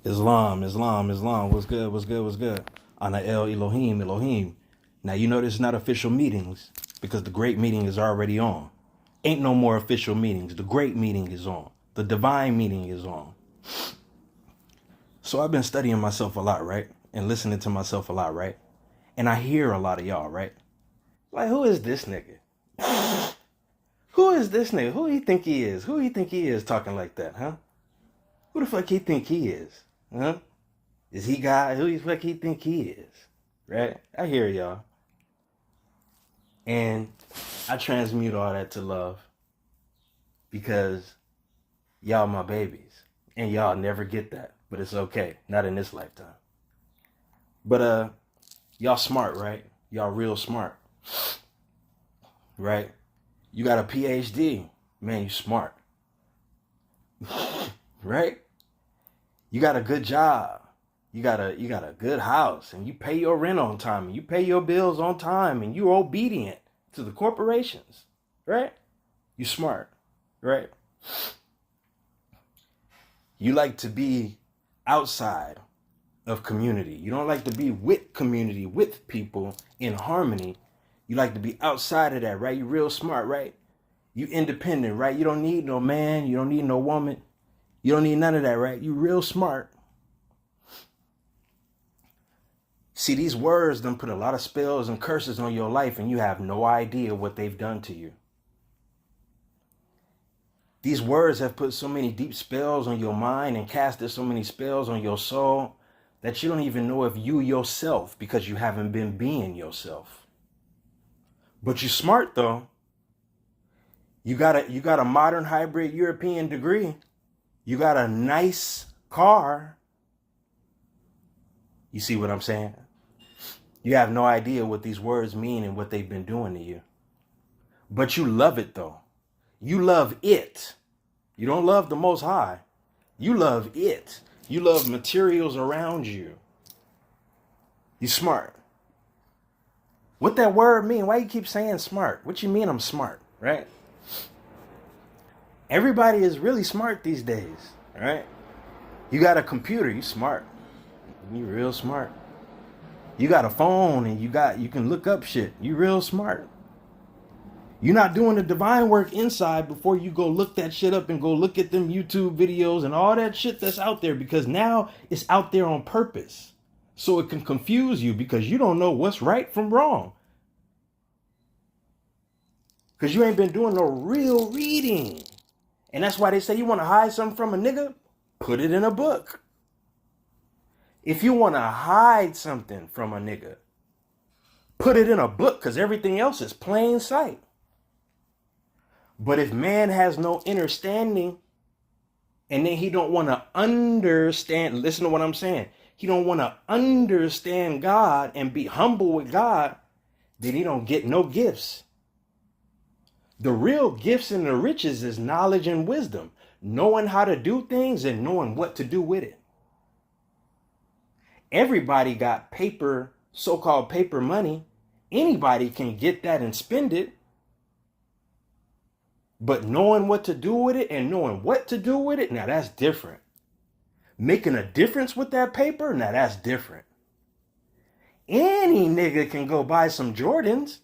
Islam, Islam, Islam. What's good? What's good? What's good? Ana El Elohim, Elohim. Now you know this is not official meetings because the great meeting is already on. Ain't no more official meetings. The great meeting is on. The divine meeting is on. So I've been studying myself a lot, right? And listening to myself a lot, right? And I hear a lot of y'all, right? Like, who is this nigga? Who is this nigga? Who he think he is? Who he think he is talking like that, huh? Who the fuck he think he is? Huh? Is he God? Who the fuck he think he is? Right? I hear y'all. And I transmute all that to love because y'all my babies. And y'all never get that. But it's okay. Not in this lifetime. But y'all smart, right? Y'all real smart. Right? You got a PhD. Man, you smart. Right? You got a good job. You got a good house, and you pay your rent on time, and you pay your bills on time, and you're obedient to the corporations, right? You smart, right? You like to be outside of community. You don't like to be with community, with people in harmony. You like to be outside of that, right? You real smart, right? You independent, right? You don't need no man. You don't need no woman. You don't need none of that, right? You real smart. See, these words done put a lot of spells and curses on your life, and you have no idea what they've done to you. These words have put so many deep spells on your mind and casted so many spells on your soul that you don't even know if you yourself, because you haven't been being yourself. But you're smart though. You got a modern hybrid European degree. You got a nice car. You see what I'm saying? You have no idea what these words mean and what they've been doing to you. But you love it though. You love it. You don't love the Most High. You love it. You love materials around you. You smart. What that word mean? Why you keep saying smart? What you mean I'm smart, right? Everybody is really smart these days, right? You got a computer, you smart. You real smart. You got a phone and you can look up shit. You real smart. You're not doing the divine work inside before you go look that shit up and go look at them YouTube videos and all that shit that's out there, because now it's out there on purpose. So it can confuse you because you don't know what's right from wrong. Because you ain't been doing no real reading. And that's why they say you want to hide something from a nigga, put it in a book. If you want to hide something from a nigga, put it in a book, because everything else is plain sight. But if man has no understanding, and then he don't want to understand, listen to what I'm saying, he don't want to understand God and be humble with God, then he don't get no gifts. The real gifts and the riches is knowledge and wisdom, knowing how to do things and knowing what to do with it. Everybody got paper, so-called paper money. Anybody can get that and spend it. But knowing what to do with it and knowing what to do with it, now that's different. Making a difference with that paper, now that's different. Any nigga can go buy some Jordans.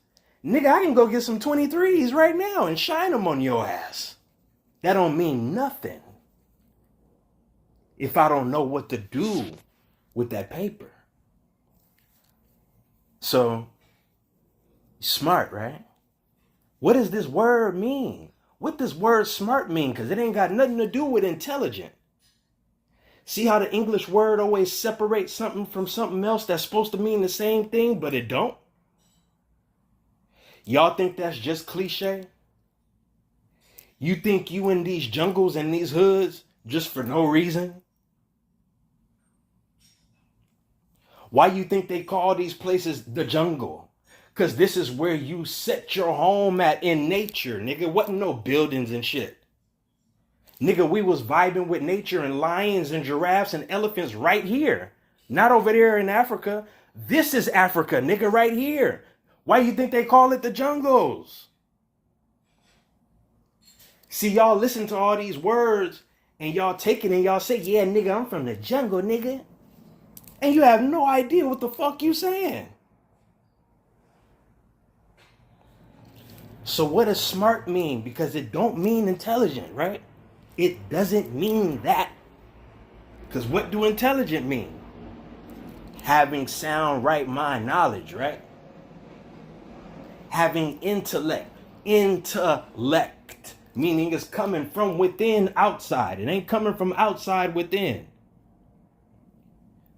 Nigga, I can go get some 23s right now and shine them on your ass. That don't mean nothing if I don't know what to do with that paper. So, smart, right? What does this word mean? What does word smart mean? Because it ain't got nothing to do with intelligent. See how the English word always separates something from something else that's supposed to mean the same thing, but it don't? Y'all think that's just cliche? You think you in these jungles and these hoods just for no reason? Why you think they call these places the jungle? Because this is where you set your home at in nature, nigga. Wasn't no buildings and shit. Nigga, we was vibing with nature and lions and giraffes and elephants right here. Not over there in Africa. This is Africa, nigga, right here. Why you think they call it the jungles? See, y'all listen to all these words And y'all take it and y'all say, yeah, nigga, I'm from the jungle, nigga. And you have no idea what the fuck you saying. So what does smart mean? Because it don't mean intelligent, right? It doesn't mean that. Because what do intelligent mean? Having sound right mind knowledge, right? Having intellect, meaning it's coming from within outside. It ain't coming from outside within.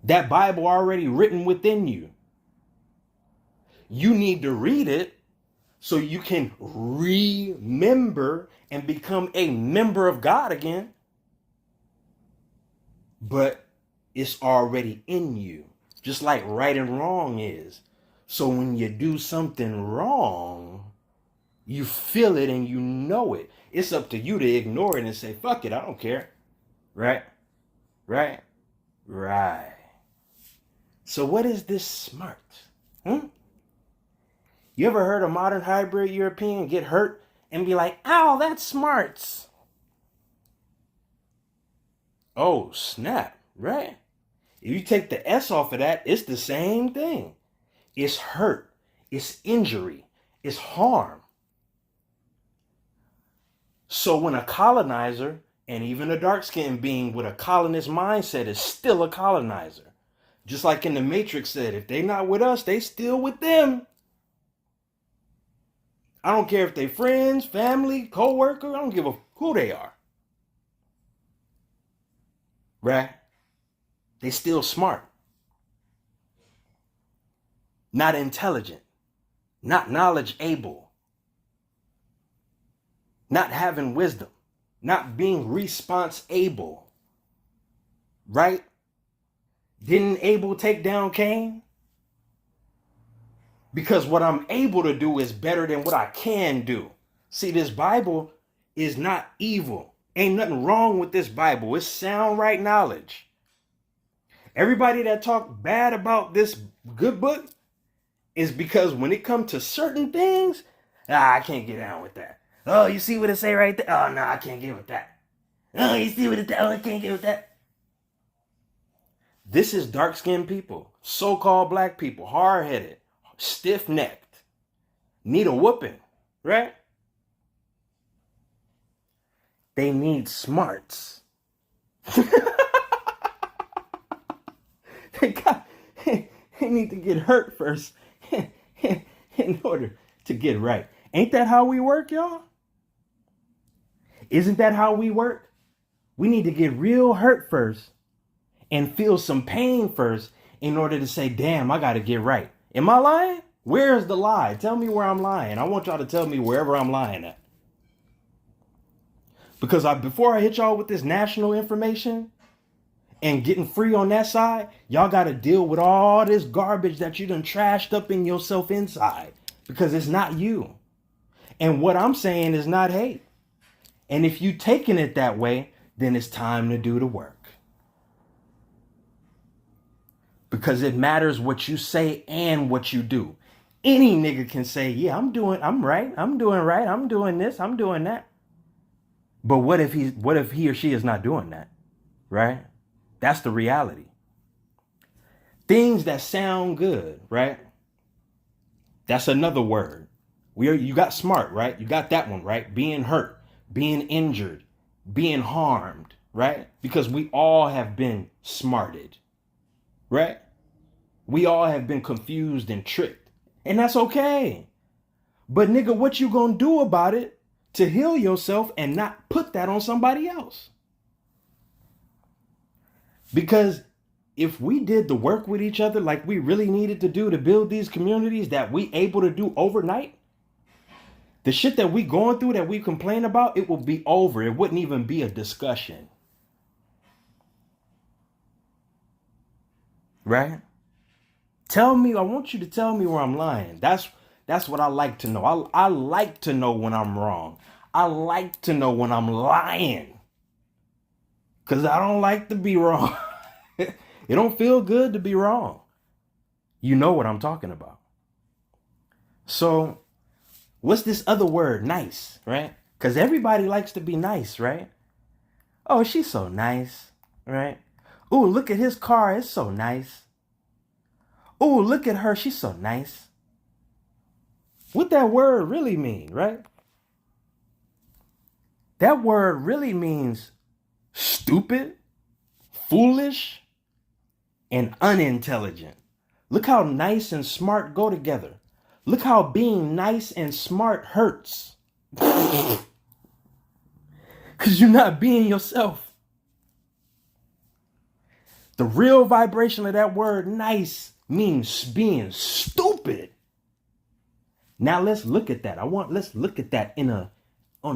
That Bible already written within you. You need to read it so you can remember and become a member of God again. But it's already in you, just like right and wrong is. So when you do something wrong, you feel it and you know it. It's up to you to ignore it and say, fuck it, I don't care. Right? Right? Right. So what is this smart? You ever heard a modern hybrid European get hurt and be like, ow, that's smarts? Oh, snap, right? If you take the S off of that, it's the same thing. It's hurt. It's injury. It's harm. So when a colonizer, and even a dark-skinned being with a colonist mindset, is still a colonizer. Just like in the Matrix said, if they not with us, they still with them. I don't care if they friends, family, co-worker. I don't give a who they are. Right? They still smart. Not intelligent. Not knowledge able. Not having wisdom. Not being response able. Right? Didn't Abel take down Cain? Because what I'm able to do is better than what I can do. See, this Bible is not evil. Ain't nothing wrong with this Bible. It's sound right knowledge. Everybody that talk bad about this good book is because when it comes to certain things, I can't get down with that. Oh, you see what it say right there? Oh, no, I can't get with that. Oh, you see what it say? Oh, I can't get with that. This is dark-skinned people, so-called black people, hard-headed, stiff-necked, need a whooping, right? They need smarts. They need to get hurt first in order to get right. Ain't that how we work, y'all? Isn't that how we work? We need to get real hurt first and feel some pain first in order to say, damn, I got to get right. Am I lying? Where's the lie? Tell me where I'm lying. I want y'all to tell me wherever I'm lying at. Because before I hit y'all with this national information and getting free on that side, y'all got to deal with all this garbage that you done trashed up in yourself inside. Because it's not you. And what I'm saying is not hate. And if you taking it that way, then it's time to do the work. Because it matters what you say and what you do. Any nigga can say, yeah, I'm right, I'm doing this, I'm doing that. But what if he or she is not doing that? Right? That's the reality. Things that sound good, right? That's another word. You got smart, right? You got that one, right? Being hurt, being injured, being harmed, right? Because we all have been smarted, right? We all have been confused and tricked. And that's okay. But nigga, what you gonna do about it to heal yourself and not put that on somebody else? Because if we did the work with each other like we really needed to do to build these communities that we able to do overnight, the shit that we going through that we complain about, it will be over. It wouldn't even be a discussion. Right? Tell me, I want you to tell me where I'm lying. That's what I like to know. I like to know when I'm wrong. I like to know when I'm lying. Because I don't like to be wrong. It don't feel good to be wrong. You know what I'm talking about. So, what's this other word? Nice, right? Because everybody likes to be nice, right? Oh, she's so nice, right? Ooh, look at his car. It's so nice. Ooh, look at her. She's so nice. What that word really mean, right? That word really means stupid, foolish, and unintelligent. Look how nice and smart go together. Look how being nice and smart hurts. Because you're not being yourself. The real vibration of that word nice means being stupid. Now let's look at that. Let's look at that on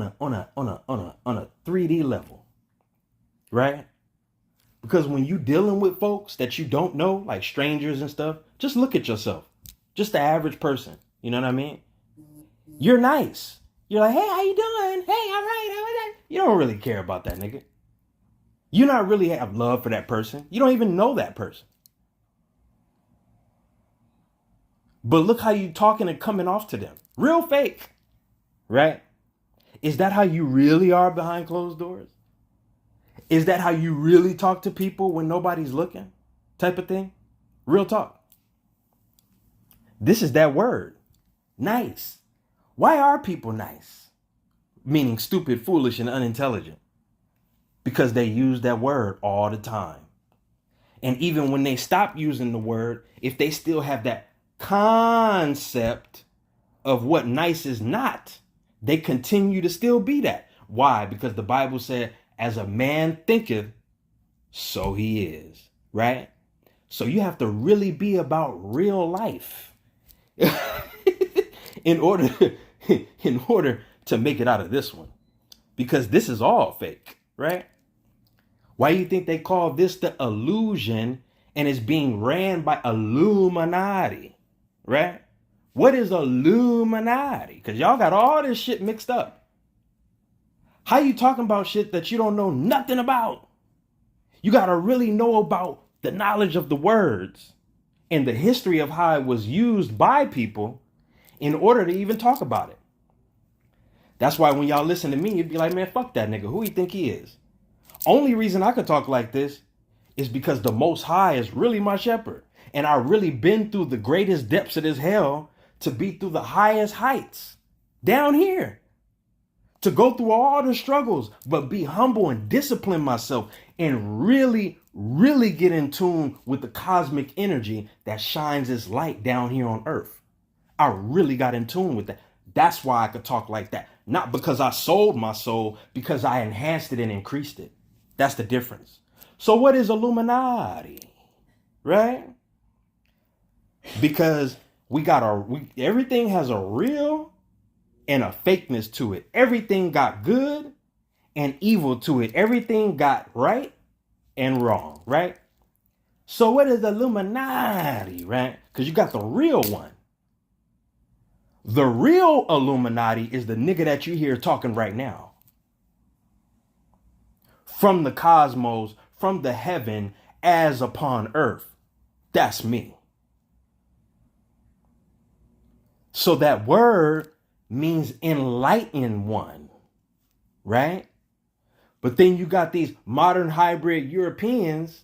a 3D level. Right? Because when you dealing with folks that you don't know, like strangers and stuff, just look at yourself. Just the average person. You know what I mean? You're nice. You're like, hey, how you doing? Hey, all right, how are that? You don't really care about that nigga. You not really have love for that person. You don't even know that person. But look how you talking and coming off to them. Real fake. Right? Is that how you really are behind closed doors? Is that how you really talk to people when nobody's looking? Type of thing? Real talk. This is that word. Nice. Why are people nice? Meaning stupid, foolish, and unintelligent. Because they use that word all the time. And even when they stop using the word, if they still have that concept of what nice is not, they continue to still be that. Why? Because the Bible said, as a man thinketh, so he is. Right? So you have to really be about real life in order to make it out of this one. Because this is all fake. Right? Why do you think they call this the illusion and it's being ran by Illuminati? Right? What is Illuminati? Because y'all got all this shit mixed up. How you talking about shit that you don't know nothing about? You got to really know about the knowledge of the words and the history of how it was used by people in order to even talk about it. That's why when y'all listen to me, you'd be like, man, fuck that nigga. Who he think he is? Only reason I could talk like this is because the Most High is really my shepherd. And I really been through the greatest depths of this hell to be through the highest heights down here. To go through all the struggles, but be humble and discipline myself and really, really get in tune with the cosmic energy that shines its light down here on earth. I really got in tune with that. That's why I could talk like that. Not because I sold my soul, because I enhanced it and increased it. That's the difference. So what is Illuminati? Right? Because everything has a real and a fakeness to it. Everything got good and evil to it. Everything got right and wrong, right? So what is Illuminati, right? Because you got the real one. The real Illuminati is the nigga that you hear talking right now. From the cosmos, from the heaven, as upon earth. That's me. So that word means enlightened one, right? But then you got these modern hybrid Europeans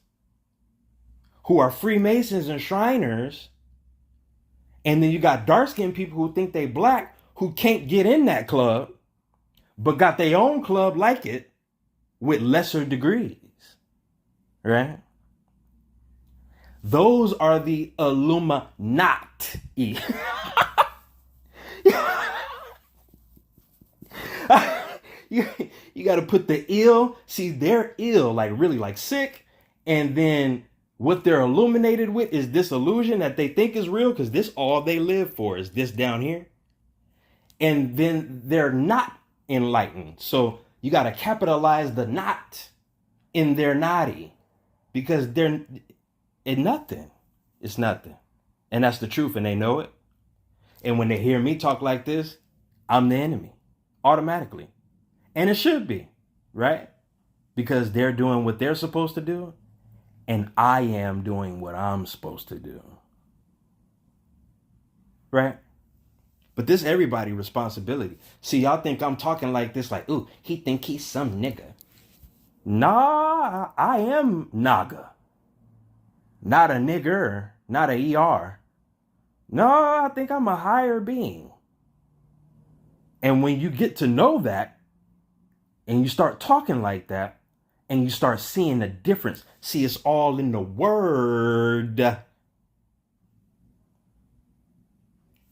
who are Freemasons and Shriners. And then you got dark-skinned people who think they black, who can't get in that club, but got their own club like it with lesser degrees, right? Those are the Illuminati. You got to put the ill. See, they're ill, like really like sick. And then what they're illuminated with is this illusion that they think is real, because this all they live for is this down here. And then they're not enlightened. So you got to capitalize the not in their naughty, because they're in nothing. It's nothing. And that's the truth, and they know it. And when they hear me talk like this, I'm the enemy automatically. And it should be, right? Because they're doing what they're supposed to do, and I am doing what I'm supposed to do. Right? But this everybody's responsibility. See, y'all think I'm talking like this, like, ooh, he think he's some nigga. Nah, I am Naga. Not a nigger, not a ER. No, I think I'm a higher being. And when you get to know that, and you start talking like that, and you start seeing the difference, see, it's all in the word.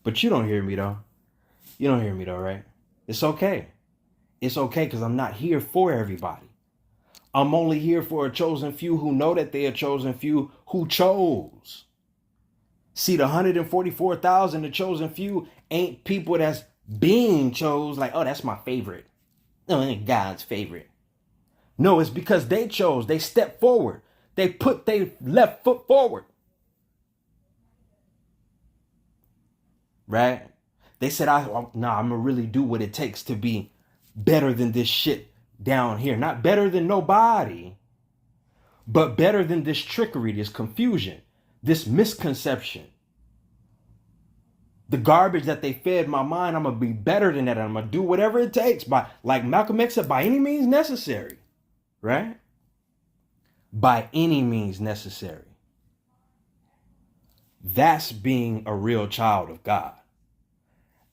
But you don't hear me though. You don't hear me though, right? It's okay. It's okay because I'm not here for everybody. I'm only here for a chosen few who know that they are chosen few who chose. See, the 144,000, the chosen few, ain't people that's being chose like, oh, that's my favorite. No, it ain't God's favorite. No, it's because they chose. They stepped forward. They put their left foot forward. Right? They said, I'm going to really do what it takes to be better than this shit down here. Not better than nobody, but better than this trickery, this confusion, this misconception. The garbage that they fed my mind, I'm going to be better than that. I'm going to do whatever it takes, by, like Malcolm X said, by any means necessary. Right? By any means necessary. That's being a real child of God.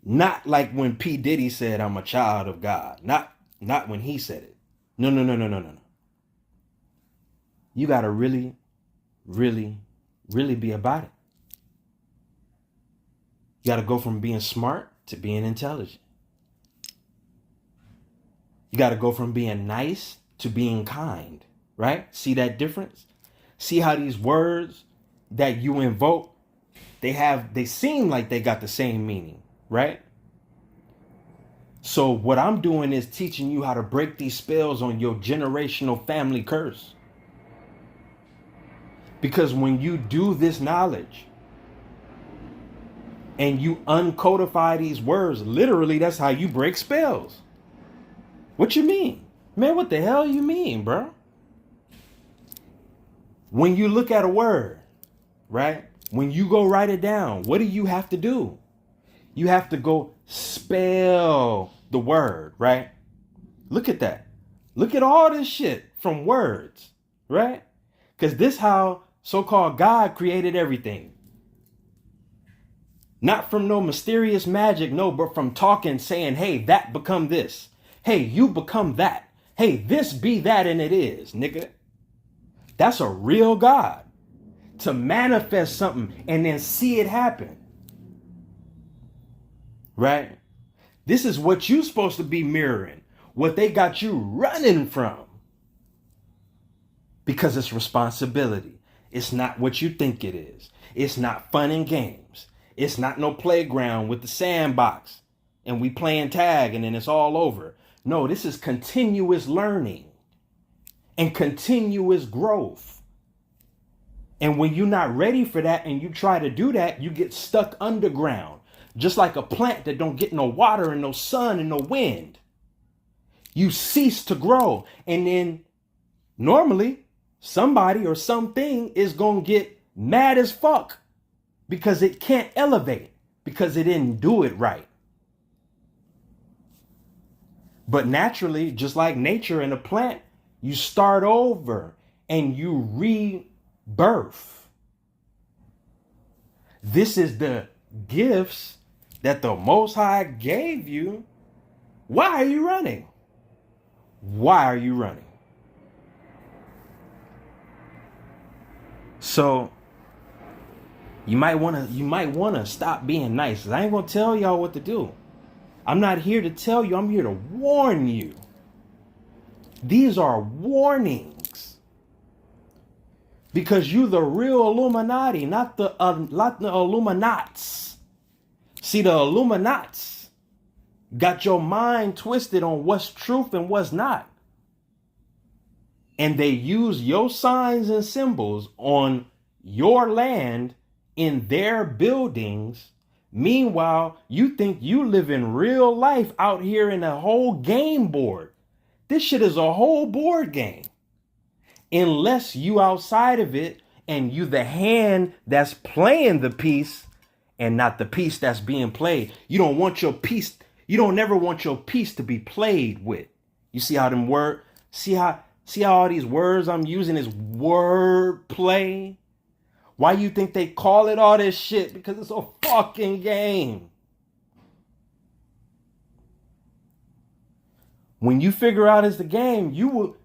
Not like when P. Diddy said, I'm a child of God. Not when he said it. No. You got to really, really, really be about it. You got to go from being smart to being intelligent. You got to go from being nice to being kind, right? See that difference? See how these words that you invoke, they seem like they got the same meaning, right? So what I'm doing is teaching you how to break these spells on your generational family curse. Because when you do this knowledge and you uncodify these words, literally that's how you break spells. What you mean? Man, what the hell you mean, bro? When you look at a word, right? When you go write it down, what do you have to do? You have to go spell the word, right? Look at that. Look at all this shit from words, right? Because this how so-called God created everything. Not from no mysterious magic, no, but from talking, saying, hey, that become this. Hey, you become that. Hey, this be that and it is, nigga. That's a real God. To manifest something and then see it happen. Right? This is what you're supposed to be mirroring. What they got you running from. Because it's responsibility. It's not what you think it is. It's not fun and games. It's not no playground with the sandbox and we playing tag and then it's all over. No, this is continuous learning and continuous growth. And when you're not ready for that and you try to do that, you get stuck underground. Just like a plant that don't get no water and no sun and no wind. You cease to grow. And then normally somebody or something is going to get mad as fuck because it can't elevate because it didn't do it right. But naturally, just like nature and a plant, you start over and you rebirth. This is the gifts that the Most High gave you. Why are you running? Why are you running? So you might want to stop being nice. I ain't gonna tell y'all what to do. I'm not here to tell you. I'm here to warn you. These are warnings. Because you the real Illuminati, not the Illuminats. See, the Illuminats got your mind twisted on what's truth and what's not. And they use your signs and symbols on your land in their buildings. Meanwhile, you think you live in real life out here in a whole game board. This shit is a whole board game. Unless you outside of it and you the hand that's playing the piece and not the piece that's being played. You don't want your piece. You don't never want your piece to be played with. You see how them work? See how See how all these words I'm using is wordplay? Why you think they call it all this shit? Because it's a fucking game. When you figure out it's the game, you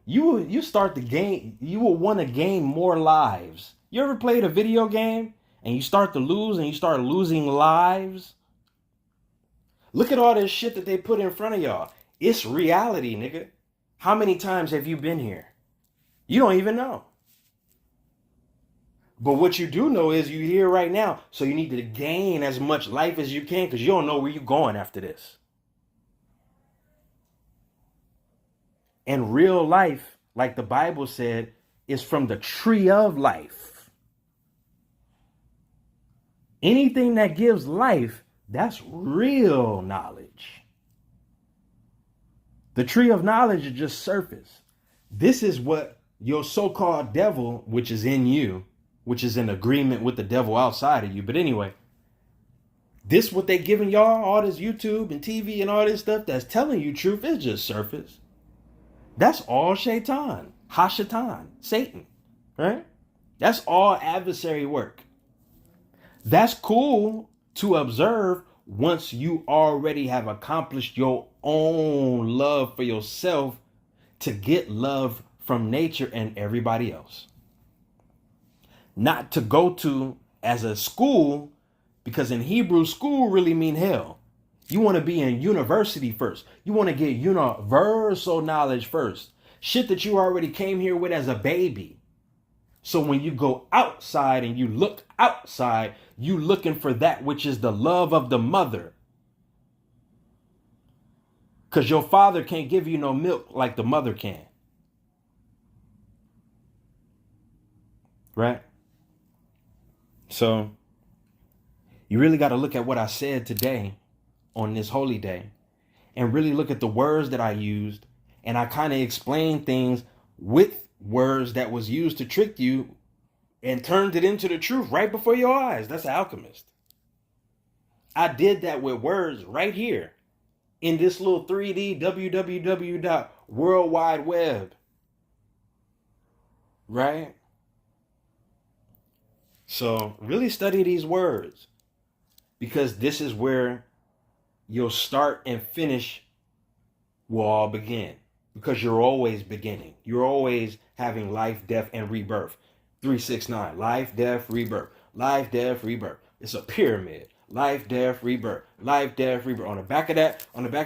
start the game. You will want to gain more lives. You ever played a video game and you start to lose and you start losing lives? Look at all this shit that they put in front of y'all. It's reality, nigga. How many times have you been here? You don't even know. But what you do know is you're here right now. So you need to gain as much life as you can because you don't know where you're going after this. And real life, like the Bible said, is from the tree of life. Anything that gives life, that's real knowledge. The tree of knowledge is just surface. This is what your so-called devil, which is in you, which is in agreement with the devil outside of you. But anyway, this what they giving y'all, all this YouTube and TV and all this stuff that's telling you truth is just surface. That's all shaitan, Hashatan, Satan, right? That's all adversary work. That's cool to observe once you already have accomplished your own love for yourself to get love from nature and everybody else. Not to go to as a school, because in Hebrew, school really mean hell. You want to be in university first. You want to get universal knowledge first. Shit that you already came here with as a baby. So when you go outside and you look outside, you looking for that which is the love of the mother. Because your father can't give you no milk like the mother can. Right? So you really got to look at what I said today on this holy day and really look at the words that I used. And I kind of explained things with words that was used to trick you and turned it into the truth right before your eyes. That's an alchemist. I did that with words right here in this little 3D www. World Wide Web. Right? So really study these words, because this is where your start and finish will all begin, because you're always beginning. You're always having life, death, and rebirth. 369, life, death, rebirth. Life, death, rebirth. It's a pyramid. Life, death, rebirth. Life, death, rebirth. On the back of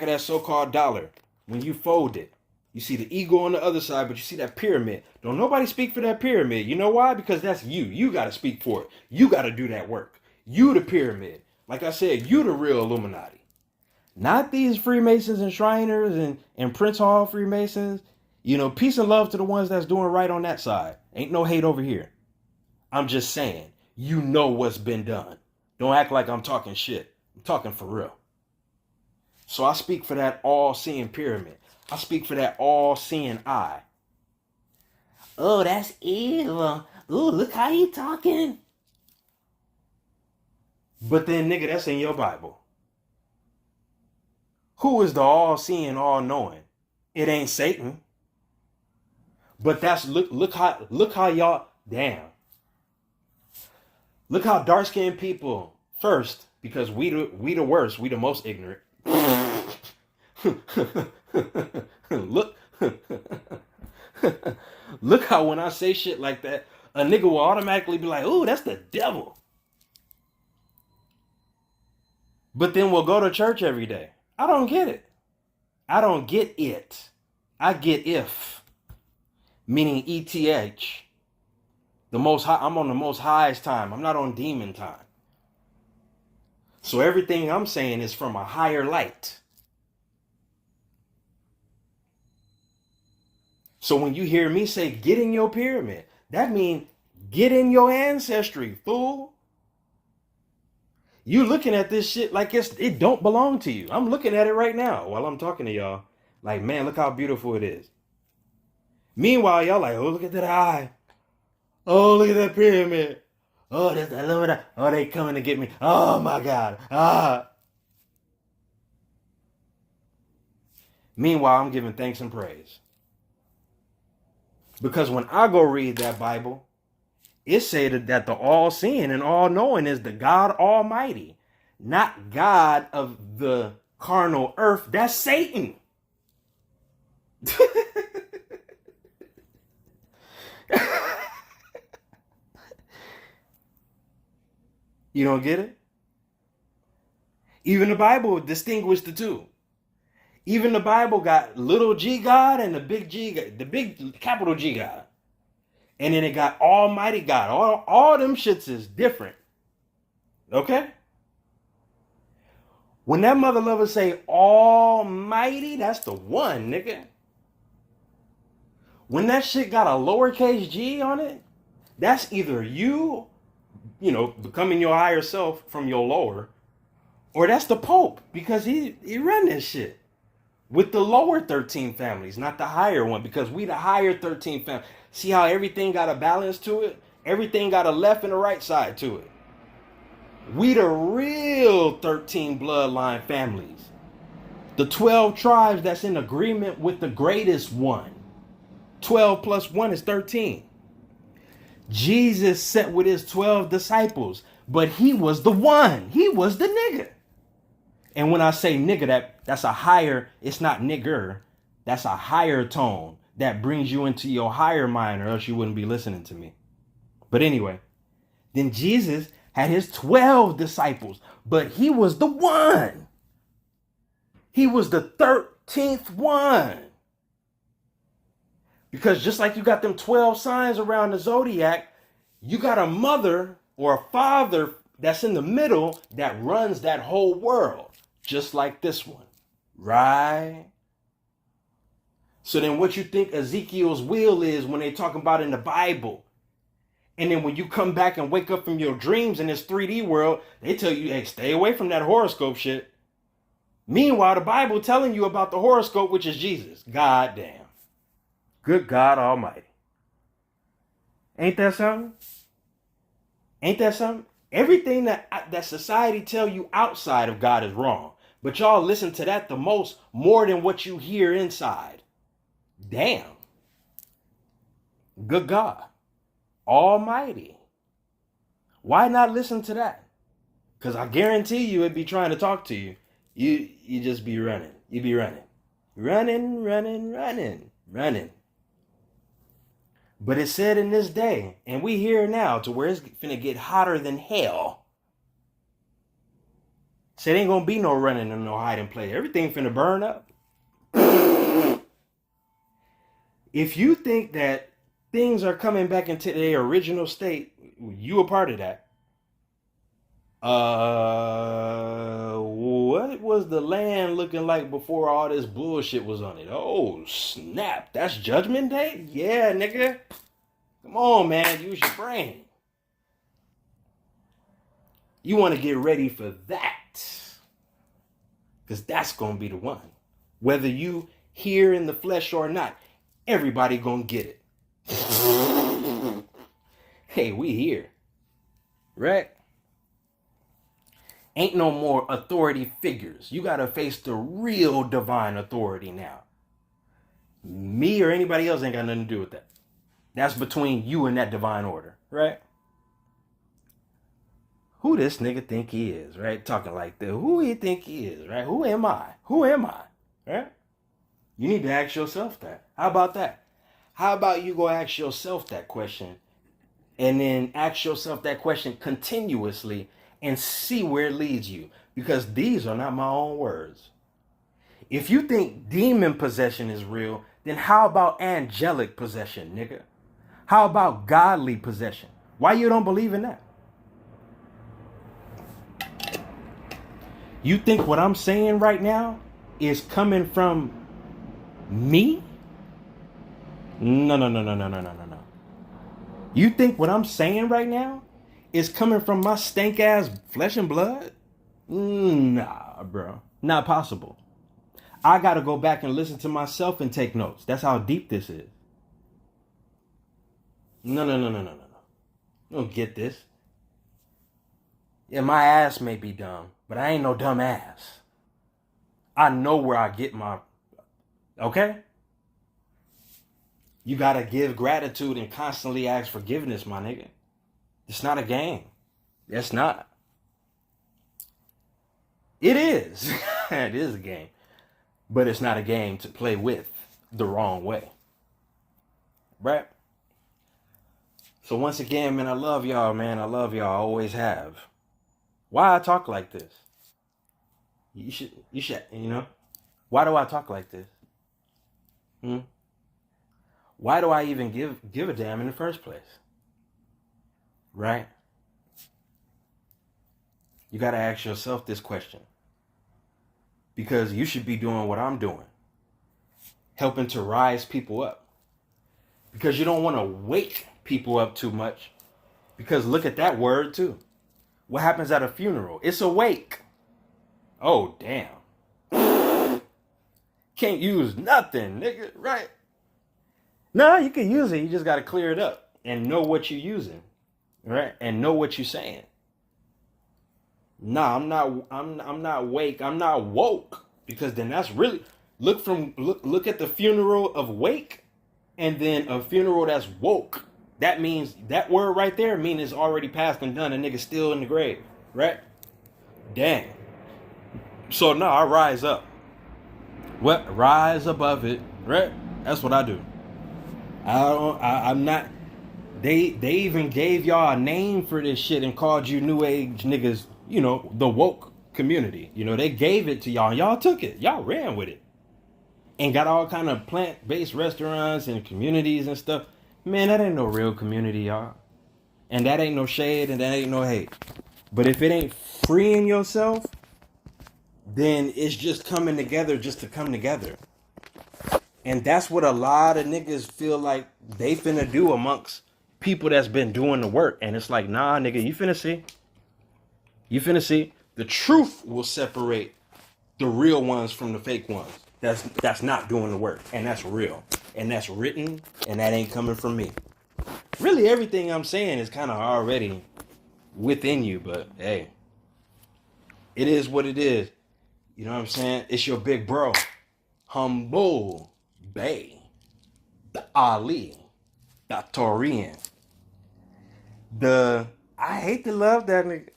that so-called dollar, when you fold it, you see the eagle on the other side, but you see that pyramid. Don't nobody speak for that pyramid. You know why? Because that's you. You got to speak for it. You got to do that work. You the pyramid. Like I said, you the real Illuminati. Not these Freemasons and Shriners and Prince Hall Freemasons. You know, peace and love to the ones that's doing right on that side. Ain't no hate over here. I'm just saying, you know what's been done. Don't act like I'm talking shit. I'm talking for real. So I speak for that all-seeing pyramid. I speak for that all-seeing eye. Oh, that's evil. Ooh, look how he talking. But then, nigga, that's in your Bible. Who is the all-seeing, all-knowing? It ain't Satan. But that's look how y'all, damn. Look how dark-skinned people first, because we the worst, we the most ignorant. Look how when I say shit like that, a nigga will automatically be like, "Ooh, that's the devil." But then we'll go to church every day. I don't get it. I don't get it. I get if, meaning ETH. The most high, I'm on the most highest time. I'm not on demon time. So everything I'm saying is from a higher light. So when you hear me say, get in your pyramid, that means get in your ancestry, fool. You looking at this shit like it don't belong to you. I'm looking at it right now while I'm talking to y'all. Like, man, look how beautiful it is. Meanwhile, y'all like, oh, look at that eye. Oh, look at that pyramid. Oh, that's the Illuminati. Oh, they coming to get me. Oh, my God. Ah. Meanwhile, I'm giving thanks and praise. Because when I go read that Bible, it said that the all-seeing and all-knowing is the God Almighty, not God of the carnal earth. That's Satan. You don't get it? Even the Bible distinguished the two. Even the Bible got little G God and the big G God, the big capital G God. And then it got Almighty God. All them shits is different. Okay? When that mother lover say Almighty, that's the one, nigga. When that shit got a lowercase g on it, that's either you, becoming your higher self from your lower, or that's the Pope, because he run this shit with the lower 13 families, not the higher one, because we the higher 13 family. See how everything got a balance to it? Everything got a left and a right side to it. We the real 13 bloodline families. The 12 tribes that's in agreement with the greatest one. 12 plus 1 is 13. Jesus sat with his 12 disciples, but he was the one. He was the nigga. And when I say nigga, that's a higher, it's not nigger. That's a higher tone that brings you into your higher mind, or else you wouldn't be listening to me. But anyway, then Jesus had his 12 disciples, but he was the one. He was the 13th one. Because just like you got them 12 signs around the zodiac, you got a mother or a father that's in the middle that runs that whole world. Just like this one. Right? So then what you think Ezekiel's will is when they talking about in the Bible. And then when you come back and wake up from your dreams in this 3D world, they tell you, hey, stay away from that horoscope shit. Meanwhile, the Bible telling you about the horoscope, which is Jesus. God damn. Good God Almighty. Ain't that something? Ain't that something? Everything that society tell you outside of God is wrong. But y'all listen to that the most, more than what you hear inside. Damn. Good God Almighty. Why not listen to that? Because I guarantee you it'd be trying to talk to you. You just be running. You be running. Running. But it said in this day, and we here now to where it's finna get hotter than hell. Said ain't gonna be no running and no hide and play. Everything finna burn up. If you think that things are coming back into their original state, you a part of that. What was the land looking like before all this bullshit was on it? Oh, snap. That's Judgment Day? Yeah, nigga. Come on, man. Use your brain. You want to get ready for that. Because that's going to be the one. Whether you here in the flesh or not, everybody going to get it. Hey, we here. Right? Ain't no more authority figures. You got to face the real divine authority now. Me or anybody else ain't got nothing to do with that. That's between you and that divine order, right? Who this nigga think he is, right? Talking like that. Who he think he is, right? Who am I? Right? You need to ask yourself that. How about that? How about you go ask yourself that question and then ask yourself that question continuously and see where it leads you, because these are not my own words. If you think demon possession is real, then how about angelic possession, nigga? How about godly possession? Why you don't believe in that? You think what I'm saying right now is coming from me? No. You think what I'm saying right now is coming from my stank ass flesh and blood? Nah, bro. Not possible. I gotta go back and listen to myself and take notes. That's how deep this is. No. You don't get this. Yeah, my ass may be dumb, but I ain't no dumb ass. I know where I get my... Okay? You got to give gratitude and constantly ask forgiveness, my nigga. It's not a game. It's not. It is. It is a game. But it's not a game to play with the wrong way. Right? So once again, man, I love y'all, man. I love y'all. I always have. Why I talk like this? You should, you know? Why do I talk like this? Why do I even give a damn in the first place? Right? You got to ask yourself this question. Because you should be doing what I'm doing. Helping to rise people up. Because you don't want to wake people up too much. Because look at that word too. What happens at a funeral? It's a wake. Oh, damn. Can't use nothing, nigga, right? No, you can use it. You just got to clear it up and know what you're using, right? And know what you're saying. Nah, I'm not wake. I'm not woke, because then that's really look at the funeral of wake and then a funeral that's woke. That means that word right there means it's already past and done. A nigga still in the grave, right? Damn. So no, I rise up. What? Rise above it, right? That's what I do. I'm not. They even gave y'all a name for this shit and called you new age niggas. You know, the woke community. You know, they gave it to y'all and y'all took it. Y'all ran with it. And got all kind of plant-based restaurants and communities and stuff. Man, that ain't no real community, y'all. And that ain't no shade and that ain't no hate. But if it ain't freeing yourself, then it's just coming together just to come together. And that's what a lot of niggas feel like they finna do amongst people that's been doing the work. And it's like, nah, nigga, you finna see. You finna see. The truth will separate the real ones from the fake ones. That's not doing the work. And that's real. And that's written. And that ain't coming from me. Really, everything I'm saying is kind of already within you. But, hey, it is what it is. You know what I'm saying? It's your big bro. Hummmbull Bay. The Ali. The Torian. I hate to love that nigga.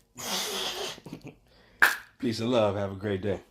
Peace and love. Have a great day.